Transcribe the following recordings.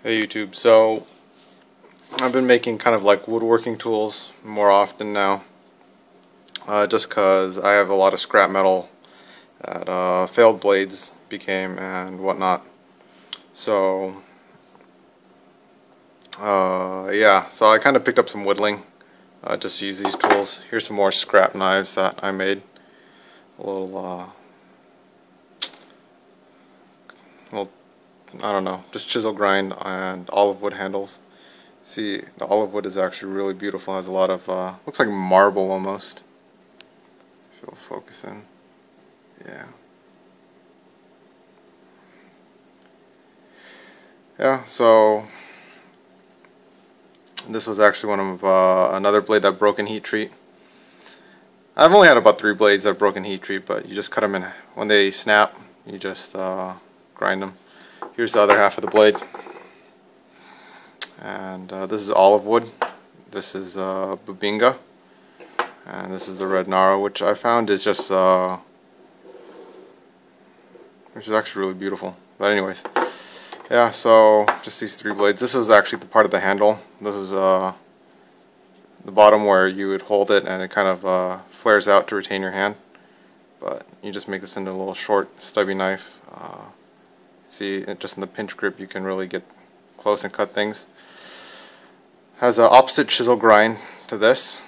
Hey YouTube, so I've been making kind of like woodworking tools more often now, just because I have a lot of scrap metal that failed blades became and whatnot. So yeah, so I kind of picked up some whittling just to use these tools. Here's some more scrap knives that I made. A little I don't know, just chisel grind and olive wood handles. See, the olive wood is actually really beautiful. It has a lot of, looks like marble almost. If it'll focus in. Yeah. Yeah, so this was actually one of another blade that broke in heat treat. I've only had about 3 blades that broke in heat treat, but you just cut them in. When they snap, you just grind them. Here's the other half of the blade. And this is olive wood. This is bubinga. And this is the red Nara, which I found is just, which is actually really beautiful. But anyways, yeah, so just these 3 blades. This is actually the part of the handle. This is the bottom where you would hold it and it kind of flares out to retain your hand. But you just make this into a little short, stubby knife. See, just in the pinch grip you can really get close and cut things. Has an opposite chisel grind to this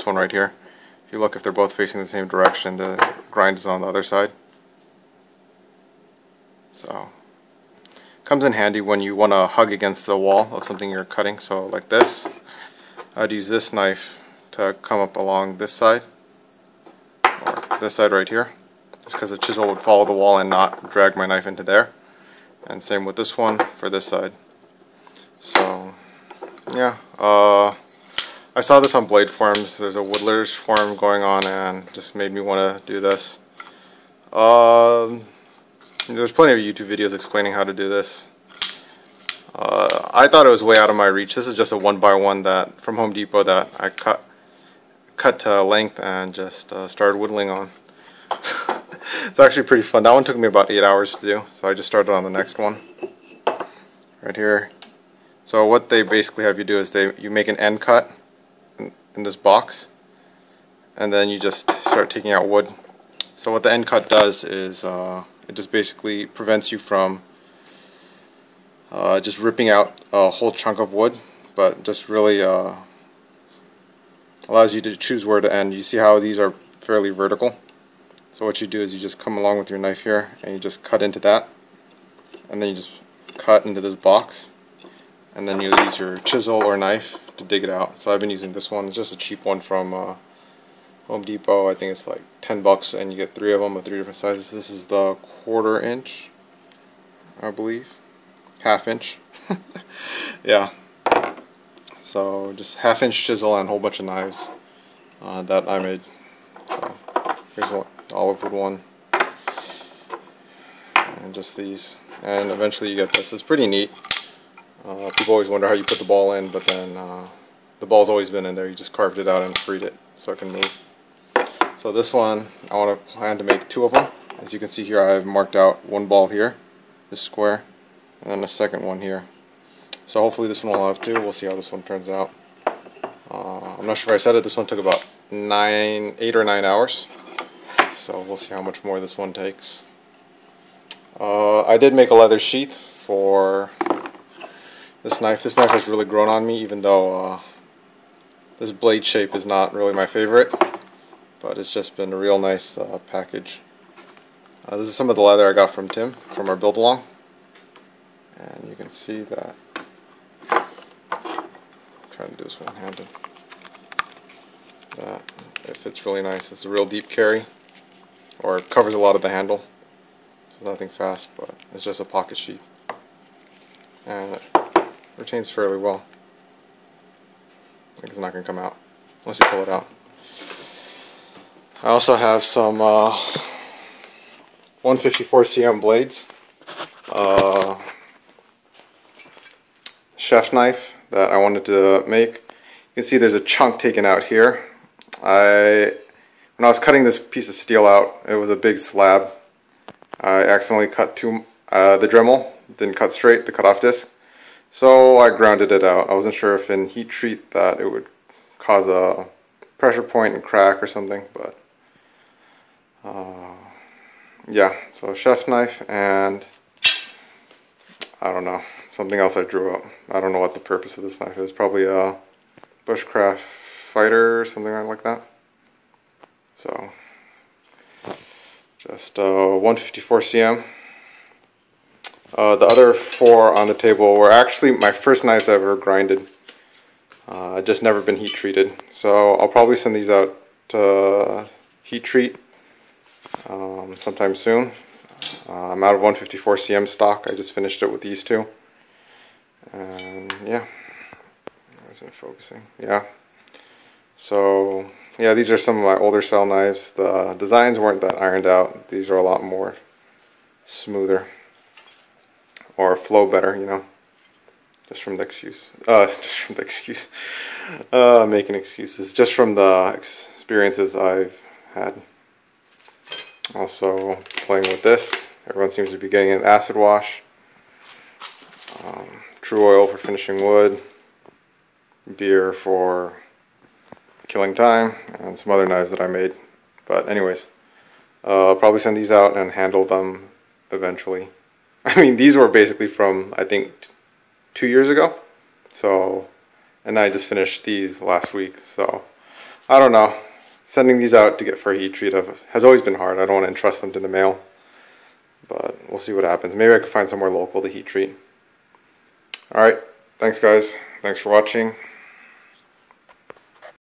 one right here. If you look, if they're both facing the same direction, the grind is on the other side. So comes in handy when you want to hug against the wall of something you're cutting. So like this, I'd use this knife to come up along this side, or this side right here, just because the chisel would follow the wall and not drag my knife into there. And same with this one for this side. So yeah, I saw this on blade forums. There's a woodler's forum going on and just made me want to do this. There's plenty of YouTube videos explaining how to do this. I thought it was way out of my reach. This is just a 1x1 that from Home Depot that I cut to length and just started whittling on. It's actually pretty fun. That one took me about 8 hours to do, so I just started on the next one right here. So what they basically have you do is you make an end cut in this box, and then you just start taking out wood. So what the end cut does is it just basically prevents you from just ripping out a whole chunk of wood, but just really allows you to choose where to end. You see how these are fairly vertical? So what you do is you just come along with your knife here and you just cut into that, and then you just cut into this box, and then you use your chisel or knife to dig it out. So I've been using this one. It's just a cheap one from Home Depot. I think it's like $10 and you get 3 of them of 3 different sizes. This is the 1/4 inch, I believe. 1/2 inch. Yeah. So just 1/2 inch chisel and a whole bunch of knives that I made. So here's one, the olive wood one. And just these. And eventually you get this. It's pretty neat. People always wonder how you put the ball in, but then the ball's always been in there. You just carved it out and freed it so it can move. So this one, I want to plan to make 2 of them. As you can see here, I have marked out 1 ball here, this square, and then a second one here. So hopefully this one will have 2. We'll see how this one turns out. I'm not sure if I said it, this one took about 8 or 9 hours. So we'll see how much more this one takes. I did make a leather sheath for this knife. This knife has really grown on me, even though this blade shape is not really my favorite. But it's just been a real nice package. This is some of the leather I got from Tim from our build along, and you can see that. I'm trying to do this one-handed. That it fits really nice. It's a real deep carry, or it covers a lot of the handle. So nothing fast, but it's just a pocket sheath, and it retains fairly well. I think it's not going to come out unless you pull it out. I also have some 154 cm blades, chef knife that I wanted to make. You can see there's a chunk taken out here. When I was cutting this piece of steel out, it was a big slab. I accidentally cut the Dremel didn't cut straight, the cutoff disc. So I grounded it out. I wasn't sure if in heat treat that it would cause a pressure point and crack or something, but yeah, so chef's knife and I don't know, something else I drew up. I don't know what the purpose of this knife is. Probably a bushcraft fighter or something like that. So just 154 cm. The other 4 on the table were actually my first knives I ever grinded. Just never been heat treated. So I'll probably send these out to heat treat sometime soon. I'm out of 154 cm stock. I just finished it with these 2. And yeah, I wasn't focusing. Yeah. So yeah, these are some of my older style knives. The designs weren't that ironed out. These are a lot more smoother or flow better, you know. Just from the making excuses. Just from the experiences I've had. Also playing with this. Everyone seems to be getting an acid wash. True oil for finishing wood. Beer for killing time. And some other knives that I made. But anyways, I'll probably send these out and handle them eventually. I mean, these were basically from, I think, 2 years ago. So, and I just finished these last week. So, I don't know. Sending these out to get for a heat treat has always been hard. I don't want to entrust them to the mail. But we'll see what happens. Maybe I could find somewhere local to heat treat. Alright, thanks guys. Thanks for watching.